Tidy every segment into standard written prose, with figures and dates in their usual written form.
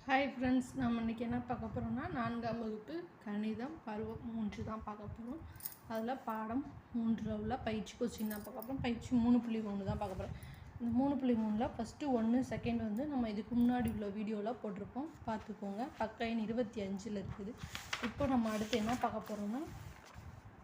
Hi friends, நம்ம இன்றைக்கி என்ன பார்க்க போகிறோம்னா 4ஆம் வகுப்பு கணிதம் பருவம் 3 தான் பார்க்க போகிறோம். அதில் பாடம் 3 உள்ள பயிற்சி கொஸ்டின் தான் பார்க்க போகிறோம். பயிற்சி 3.1 தான் பார்க்க போகிறோம். இந்த 3.3ல் ஃபஸ்ட்டு 1 செகண்ட் வந்து நம்ம இதுக்கு முன்னாடி உள்ள வீடியோவில் போட்டிருப்போம், பார்த்துக்கோங்க. பக்க எண் 25 இருக்குது. இப்போ நம்ம அடுத்து என்ன பார்க்க போகிறோம்னா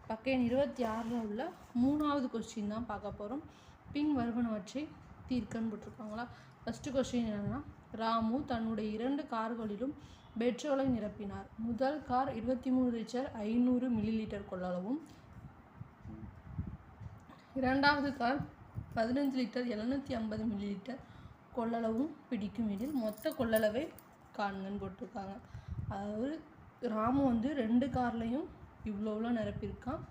பக்க எண் 26 உள்ள 3ஆவது கொஸ்டின் தான் பார்க்க போகிறோம். பின் வருவனவற்றை தீர்க்கன்னு போட்டிருக்காங்களா. ஃபஸ்ட்டு கொஸ்டின் என்னென்னா, ராமு தன்னுடைய 2 கார்களிலும் பெட்ரோலை நிரப்பினார். முதல் கார் 23 லிட்டர் 500 மில்லிலிட்டர் கொள்ளளவும், இரண்டாவது கார் 15 லிட்டர் 750 மில்லிலிட்டர் கொள்ளளவும் பிடிக்கும் எனில் மொத்த கொள்ளளவை காண்கன்னு போட்டிருக்காங்க. அதாவது ராமு வந்து 2 கார்லையும் இவ்வளோ நிரப்பியிருக்கான்.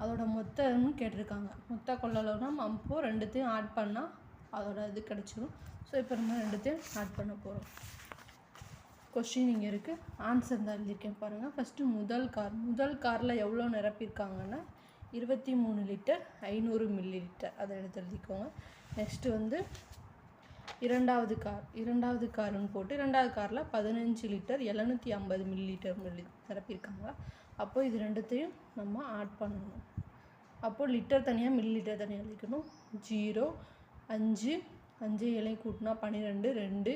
அதோட மொத்தம்னு கேட்டிருக்காங்க. மொத்த கொள்ளளவுனா அப்போ ரெண்டுத்தையும் ஆட் பண்ணால் அதோட இது கிடச்சிடும். ஸோ இப்போ நம்ம ரெண்டுத்தையும் ஆட் பண்ண போகிறோம். கொஸ்டின் இங்கே இருக்குது, ஆன்சர் தான் எழுதியிருக்கேன் பாருங்கள். ஃபஸ்ட்டு முதல் காரில் எவ்வளோ நிரப்பியிருக்காங்கன்னா 23 லிட்டர் 500 மில்லிலிட்டர், அதை எடுத்து எழுதிக்கோங்க. நெக்ஸ்ட்டு வந்து இரண்டாவது காருன்னு போட்டு இரண்டாவது காரில் 15 லிட்டர் 750 மில்லிலிட்டர் நிரப்பியிருக்காங்க. அப்போ இது ரெண்டுத்தையும் நம்ம ஆட் பண்ணணும். அப்போது லிட்டர் தனியாக மில்லிலிட்டர் தனியாக எழுதிக்கணும். 0 5 5 7 கூட்டினா 12 2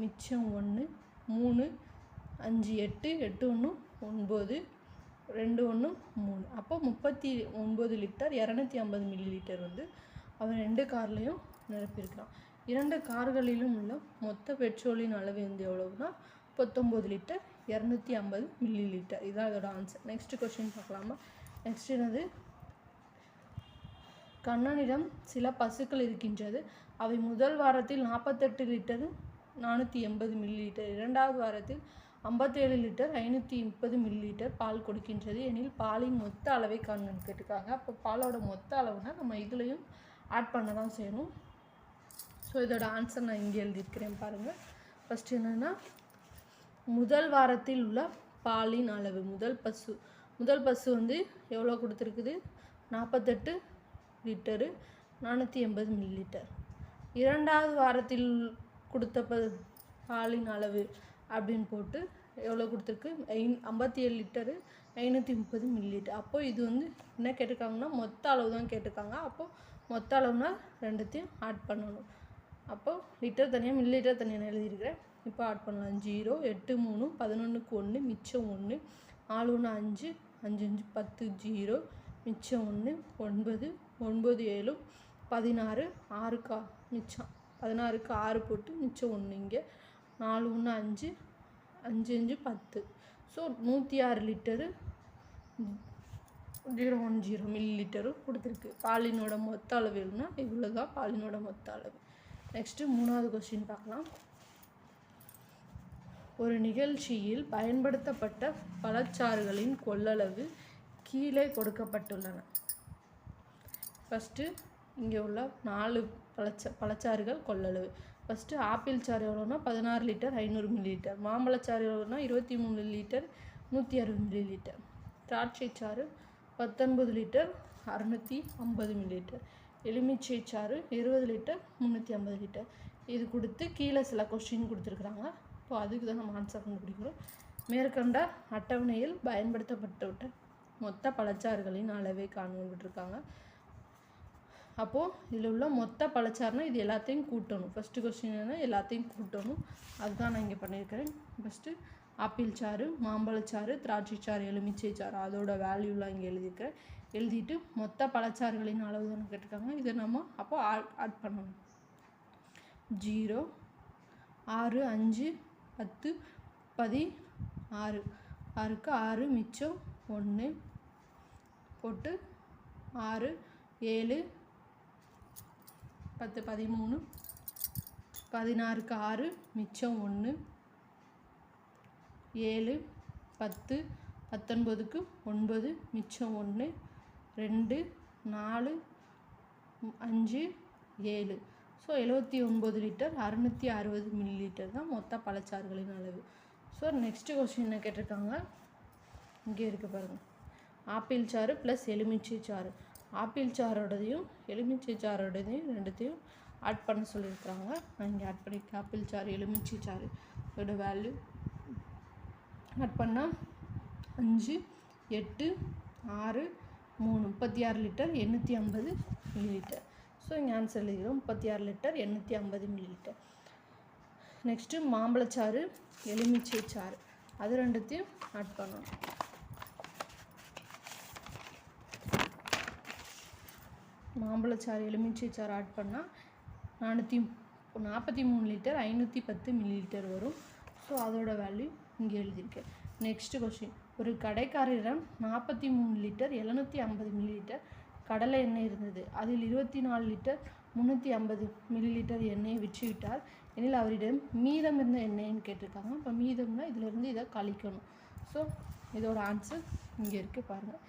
மிச்சம் 1 3 5 8 8 1 9 2 1 3. அப்போ 39 லிட்டர் 250 மில்லிலிட்டர் வந்து அவன் 2 கார்லேயும் நிரப்பியிருக்கிறான். 2 கார்களிலும் உள்ள மொத்த பெட்ரோலின் அளவு வந்து எவ்வளவுனா 19 லிட்டர் 250 மில்லிலிட்டர். இதுதான் அதோட ஆன்சர். நெக்ஸ்ட் கொஸ்டின் பார்க்கலாமா. நெக்ஸ்ட் என்னது, கண்ணனிடம் சில பசுக்கள் இருக்கின்றது. அவை முதல் வாரத்தில் 48 லிட்டர் 480 மில்லிலிட்டர், இரண்டாவது வாரத்தில் 57 லிட்டர் 530 மில்லிலிட்டர் பால் கொடுக்கின்றது எனில் பாலின் மொத்த அளவை காண்கன்னு கேட்டிருக்காங்க. அப்போ பாலோட மொத்த அளவுனா நம்ம இதுலேயும் ஆட் பண்ண தான் செய்யணும். ஸோ இதோட ஆன்சர் நான் இங்கே எழுதியிருக்கிறேன் பாருங்கள். ஃபஸ்ட்டு என்னென்னா, முதல் வாரத்தில் உள்ள பாலின் அளவு, முதல் பசு வந்து எவ்வளோ கொடுத்துருக்குது, 48 லிட்டரு 480 மில்லிலிட்டர். இரண்டாவது வாரத்தில் கொடுத்த பாலின் அளவு அப்படின்னு போட்டு எவ்வளோ கொடுத்துருக்கு, 57 லிட்டரு 530 மில்லிலிட்டர். அப்போது இது வந்து என்ன கேட்டிருக்காங்கன்னா மொத்த அளவு தான் கேட்டிருக்காங்க. அப்போது மொத்த அளவுனா ரெண்டுத்தையும் ஆட் பண்ணணும். அப்போது லிட்டர் தனியாக மில்லிலிட்டர் தனியாக எழுதியிருக்கிறேன். இப்போ ஆட் பண்ணலாம். 0 8 3 11க்கு 1 மிச்சம் 1 4 1 5 5 5 10 0 மிச்சம் 1 9 9 7 16 6 மிச்சம் 16க்கு 6 போட்டு மிச்சம் 1 இங்கே 4 1 5 5 5 10. ஸோ 106 லிட்டரு 010 மில்லிலிட்டரும் கொடுத்துருக்கு. பாலினோட மொத்த அளவுனா இவ்வளோ தான் பாலினோட மொத்த அளவு. நெக்ஸ்ட்டு 3ஆவது கொஸ்டின் பார்க்கலாம். ஒரு நிகழ்ச்சியில் பயன்படுத்தப்பட்ட பழச்சாறுகளின் கொள்ளளவு கீழே கொடுக்கப்பட்டுள்ளன. ஃபஸ்ட்டு இங்கே உள்ள 4 பழச்சாறுகள் கொள்ளளவு. ஃபஸ்ட்டு ஆப்பிள் சாறு எவ்வளோனா 16 லிட்டர் 500 மில்லிலிட்டர், மாம்பழச்சாறு எவ்வளோனா 23 லிட்டர் 160 மில்லிலிட்டர், திராட்சை சாறு 19 லிட்டர் 650 மில்லிலிட்டர், எலுமிச்சை சாறு 20 லிட்டர் 350 லிட்டர். இது கொடுத்து கீழே சில கொஸ்டின் கொடுத்துருக்குறாங்க. இப்போ அதுக்கு தான் நம்ம ஆன்சர் கண்டுபிடிக்கிறோம். மேற்கண்ட அட்டவணையில் பயன்படுத்தப்பட்ட மொத்த பழச்சாறுகளின் அளவை காண்பிட்டுருக்காங்க. அப்போது இதில் உள்ள மொத்த பழச்சாறுனா இது எல்லாத்தையும் கூட்டணும். ஃபஸ்ட்டு கொஸ்டின் என்ன, எல்லாத்தையும் கூட்டணும். அதுதான் நான் இங்கே பண்ணியிருக்கிறேன். ஃபஸ்ட்டு ஆப்பிள் சாறு, மாம்பழச்சாறு, திராட்சை சாறு, எலுமிச்சை சாறு அதோட வேல்யூலாம் இங்கே எழுதியிருக்கிறேன். எழுதிட்டு மொத்த பழச்சாறுகளின் அளவு தான் கேட்டிருக்காங்க. இதை நம்ம அப்போ ஆட் பண்ணணும். 0 6 5 10 16 6க்கு 6 மிச்சம் 1 போட்டு 6 7 10 13 16க்கு 6 மிச்சம் 1 7 10 19க்கு 9 மிச்சம் 1 2 4 5 7. ஸோ 79 லிட்டர் 660 மில்லிலிட்டர் தான் மொத்த பழச்சாறுகளின் அளவு. ஸோ நெக்ஸ்ட்டு கொஸ்டின் என்ன கேட்டிருக்காங்க, இங்கே இருக்க பாருங்கள். ஆப்பிள் சாறு ப்ளஸ் எலுமிச்சை சாறு, ஆப்பிள் சாரோடதையும் எலுமிச்சை சாரோடதையும் ரெண்டுத்தையும் ஆட் பண்ண சொல்லியிருக்கிறாங்க. நான் இங்கே ஆட் பண்ணியிருக்கேன். ஆப்பிள் சாறு எலுமிச்சை சாறு இதோட வேல்யூ ஆட் பண்ணால் 5 8 6 3 36 லிட்டர் 850 மில்லிலிட்டர். ஸோ இங்கே ஆன்சர் எழுதிக்கிறோம் 36 லிட்டர் 850 மில்லிலிட்டர். நெக்ஸ்ட்டு மாம்பழச்சாறு எலுமிச்சை சாறு அது ரெண்டுத்தையும் ஆட் பண்ணணும். மாம்பழச்சாறு எலுமிச்சை சாறு ஆட் பண்ணால் 443 லிட்டர் 510 மில்லிலிட்டர் வரும். ஸோ அதோட வேல்யூ இங்கே எழுதியிருக்கேன். நெக்ஸ்ட் கொஸ்டின், ஒரு கடைக்காரரிடம் 43 லிட்டர் 750 மில்லிலிட்டர் கடலை எண்ணெய் இருந்தது. அதில் 24 லிட்டர் 350 மில்லிலிட்டர் எண்ணெயை விற்றுவிட்டார் எனில் அவரிடம் மீதம் இருந்த எண்ணெய்ன்னு கேட்டிருக்காங்க. இப்போ மீதம்னா இதிலிருந்து இதை கழிக்கணும். ஸோ இதோட ஆன்சர் இங்கே இருக்குது பாருங்கள்.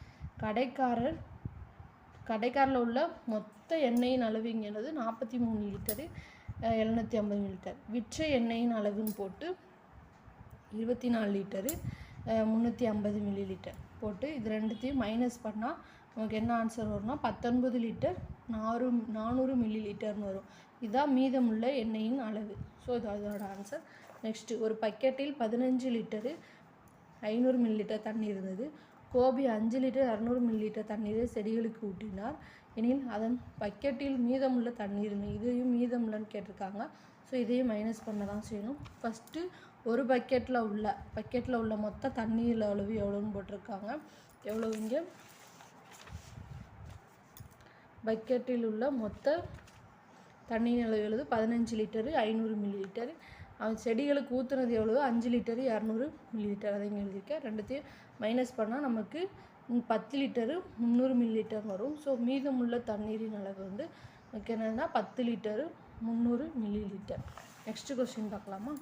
கடைக்காரில் உள்ள மொத்த எண்ணெயின் அளவு இங்கேனது 43 லிட்டரு 750 மில்லிலிட்டர். விற்ற எண்ணெயின் அளவுன்னு போட்டு 24 லிட்டரு 350 மில்லிலிட்டர் போட்டு இது ரெண்டுத்தையும் மைனஸ் பண்ணால் நமக்கு என்ன ஆன்சர் வரும்னா 19 லிட்டர் 400 மில்லிலிட்டர்னு வரும். இதுதான் மீதமுள்ள எண்ணெயின் அளவு. ஸோ இது அதோட ஆன்சர். நெக்ஸ்ட்டு, ஒரு பக்கெட்டில் 15 லிட்டரு 500 மில்லிலிட்டர் தண்ணி இருந்தது. கோபி 5 லிட்டர் 200 மில்லிலிட்டர் தண்ணீரை செடிகளுக்கு ஊட்டினார் எனில் அதன் பக்கெட்டில் மீதமுள்ள தண்ணீர் இதையும் மீதமுள்ளன்னு கேட்டிருக்காங்க. ஸோ இதையும் மைனஸ் பண்ண தான் செய்யணும். ஃபஸ்ட்டு ஒரு பக்கெட்டில் உள்ள மொத்த தண்ணீர் அளவு எவ்வளோன்னு போட்டிருக்காங்க. எவ்வளோ இங்கே பக்கெட்டில் உள்ள மொத்த தண்ணீர் அளவு எவ்வளவு 15 லிட்டரு 500 மில்லிலிட்டர். அவன் செடிகளுக்கு ஊற்றுனது எவ்வளோ 5 லிட்டரு 200 மில்லிலிட்டர். அதை இங்கே எழுதியிருக்கேன். ரெண்டுத்தையும் மைனஸ் பண்ணால் நமக்கு 10 லிட்டரு 300 மில்லிலிட்டர் வரும். ஸோ மீதமுள்ள தண்ணீரின் அளவு வந்து என்னன்னா 10 லிட்டரு 300 மில்லிலிட்டர். நெக்ஸ்ட் கொஸ்டின் பார்க்கலாமா.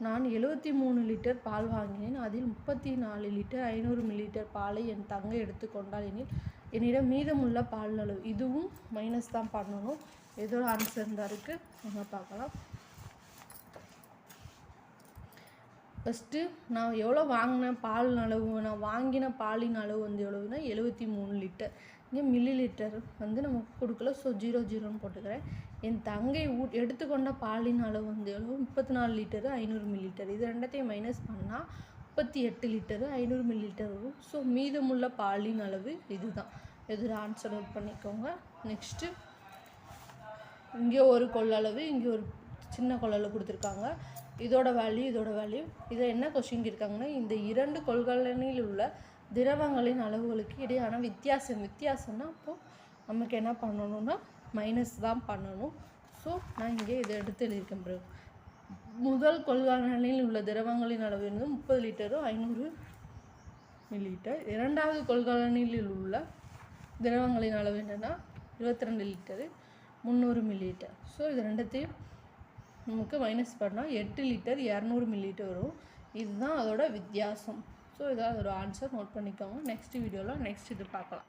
நான் 73 லிட்டர் பால் வாங்கினேன். அதில் 34 லிட்டர் 500 மில்லிலிட்டர் பாலை என் தங்கை எடுத்துக்கொண்டால் எனில் என்னிடம் மீதமுள்ள பால் அளவு. இதுவும் மைனஸ் தான் பண்ணணும். எதோட ஆன்சர் தான் இருக்குது நம்ம பார்க்கலாம். ஃபஸ்ட்டு நான் எவ்வளோ வாங்கினேன் பால் அளவு, நான் வாங்கின பாலின் அளவு வந்து எவ்வளவுனா 73 லிட்டர். இங்கே மில்லி லிட்டர் வந்து நமக்கு கொடுக்கல. ஸோ 00ன்னு போட்டுக்கிறேன். என் தங்கை எடுத்துக்கொண்ட பாலின் அளவு வந்து எவ்வளோ 34 லிட்டரு 500 மில்லிலிட்டர். இது ரெண்டத்தையும் மைனஸ் பண்ணால் 38 லிட்டரு 500 மில்லிலிட்டர் வரும். ஸோ மீதமுள்ள பாலின் அளவு இதுதான். எதில் ஆன்சர் நோட் பண்ணிக்கோங்க. நெக்ஸ்ட்டு, இங்கே ஒரு கொள்ளளவு இங்கே ஒரு சின்ன கொள்ளளவு கொடுத்துருக்காங்க. இதோட வேல்யூ இதை என்ன கொஸ்டின் இருக்காங்கன்னா, இந்த 2 கொள்கலனில் உள்ள திரவங்களின் அளவுகளுக்கு இடையான வித்தியாசம்னா அப்போது நமக்கு என்ன பண்ணணும்னா மைனஸ் தான் பண்ணணும். ஸோ நான் இங்கே இதை எடுத்து எழுதியிருக்கேன். பிறகு முதல் கொள்கலனில் உள்ள திரவங்களின் அளவு வந்து 30 லிட்டரு 500 மில்லிலிட்டர். இரண்டாவது கொள்கலனில் உள்ள திரவங்களின் அளவு என்னென்னா 22 லிட்டரு 300 மில்லிலிட்டர். ஸோ இது ரெண்டத்தையும் நமக்கு மைனஸ் பண்ணால் 8 லிட்டர் 200 மில்லிலிட்டர் வரும். இதுதான் அதோட வித்தியாசம். ஸோ இதான் அதோட ஆன்சர் நோட் பண்ணிக்கோங்க. நெக்ஸ்ட் வீடியோவில் நெக்ஸ்ட் இது பார்க்கலாம்.